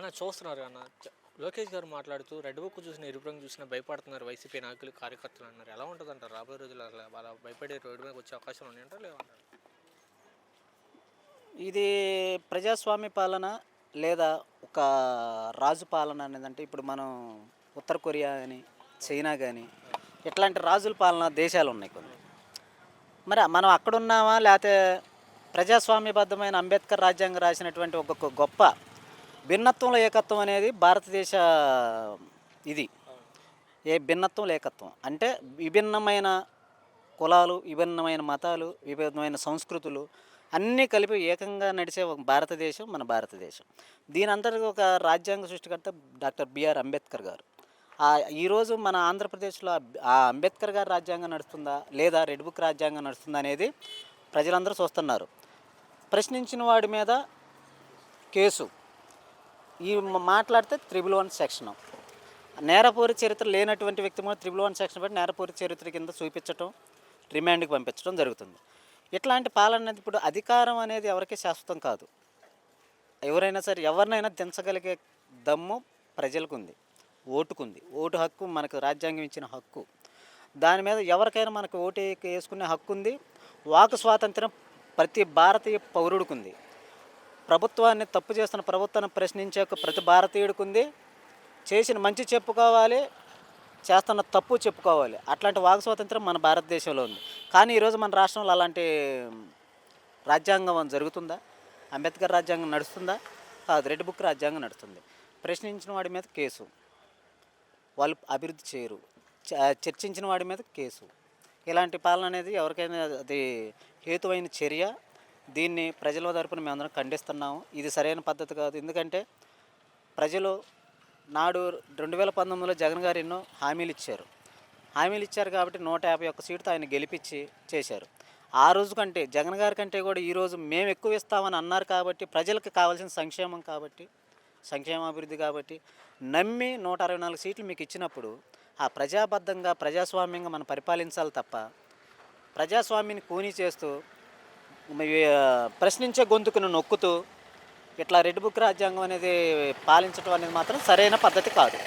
అన్న చూస్తున్నారు అన్న లోకేష్ గారు మాట్లాడుతూ రెడ్ బుక్ చూసిన ఎరుపు రంగు చూసిన భయపడుతున్నారు వైసీపీ నాయకులు కార్యకర్తలు అన్నారు. ఎలా ఉంటుంది అంటారు రాబోయే రోజుల్లో? అలా వాళ్ళ భయపడే రోడ్డు మీద వచ్చే అవకాశాలు ఉన్నాయంటారు లేవంటారు? ఇది ప్రజాస్వామ్య పాలన లేదా ఒక రాజు పాలన అనేదంటే ఇప్పుడు మనం ఉత్తర కొరియా కానీ చైనా కానీ ఇట్లాంటి రాజుల పాలన దేశాలు ఉన్నాయి కొన్ని. మరి మనం అక్కడున్నామా లేకపోతే ప్రజాస్వామ్యబద్ధమైన అంబేద్కర్ రాజ్యాంగం రాసినటువంటి ఒక గొప్ప భిన్నత్వంలో ఏకత్వం అనేది భారతదేశ ఇది భిన్నత్వం ఏకత్వం అంటే విభిన్నమైన కులాలు, విభిన్నమైన మతాలు, విభిన్నమైన సంస్కృతులు అన్నీ కలిపి ఏకంగా నడిచే ఒక భారతదేశం మన భారతదేశం. దీని అంతటి ఒక రాజ్యాంగ సృష్టికర్త డాక్టర్ బిఆర్ అంబేద్కర్ గారు. ఈరోజు మన ఆంధ్రప్రదేశ్లో ఆ అంబేద్కర్ గారి రాజ్యాంగం నడుస్తుందా లేదా రెడ్ బుక్ రాజ్యాంగం నడుస్తుందా అనేది ప్రజలందరూ చూస్తున్నారు. ప్రశ్నించిన వాడి మీద కేసు ఈ మాట్లాడితే 111 సెక్షను, నేరపూరిత చరిత్ర లేనటువంటి వ్యక్తి కూడా 111 సెక్షన్ బట్టి నేరపూరిత చరిత్ర కింద చూపించడం, రిమాండ్కి పంపించడం జరుగుతుంది. ఇట్లాంటి పాలన అనేది ఇప్పుడు అధికారం అనేది ఎవరికీ శాశ్వతం కాదు. ఎవరైనా సరే ఎవరినైనా దించగలిగే దమ్ము ప్రజలకు ఉంది, ఓటుకుంది. ఓటు హక్కు మనకు రాజ్యాంగం ఇచ్చిన హక్కు. దాని మీద ఎవరికైనా మనకు ఓటు వేసుకునే హక్కు ఉంది. వాక్ స్వాతంత్రం ప్రతి భారతీయ పౌరుడికి ఉంది. ప్రభుత్వాన్ని తప్పు చేస్తున్న ప్రభుత్వాన్ని ప్రశ్నించే ప్రతి భారతీయుడికి ఉంది. చేసిన మంచి చెప్పుకోవాలి, చేస్తున్న తప్పు చెప్పుకోవాలి. అట్లాంటి వాక్ స్వాతంత్రం మన భారతదేశంలో ఉంది. కానీ ఈరోజు మన రాష్ట్రంలో అలాంటి రాజ్యాంగం జరుగుతుందా? అంబేద్కర్ రాజ్యాంగం నడుస్తుందా? కాదు, రెడ్ బుక్ రాజ్యాంగం నడుస్తుంది. ప్రశ్నించిన వాడి మీద కేసు, వాళ్ళు అభివృద్ధి చేయరు. చర్చించిన వాడి మీద కేసు. ఇలాంటి పాలన అనేది ఎవరికైనా అది హేతువైన చర్య. దీన్ని ప్రజల తరపున మేమందరం ఖండిస్తున్నాము. ఇది సరైన పద్ధతి కాదు. ఎందుకంటే ప్రజలు నాడు 2019లో జగన్ గారు ఎన్నో హామీలు ఇచ్చారు కాబట్టి 151 సీటుతో ఆయన గెలిపించి చేశారు. ఆ రోజు కంటే జగన్ గారి కంటే కూడా ఈరోజు మేము ఎక్కువ ఇస్తామని అన్నారు కాబట్టి ప్రజలకు కావాల్సిన సంక్షేమం కాబట్టి సంక్షేమాభివృద్ధి కాబట్టి నమ్మి 164 సీట్లు మీకు ఇచ్చినప్పుడు ఆ ప్రజాబద్ధంగా ప్రజాస్వామ్యంగా మనం పరిపాలించాలి తప్ప ప్రజాస్వామ్యాన్ని కూనీ చేస్తూ ప్రశ్నించే గొంతుకును నొక్కుతూ ఇట్లా రెడ్ బుక్ రాజ్యాంగం అనేది పాలించడం అనేది మాత్రం సరైన పద్ధతి కాదు.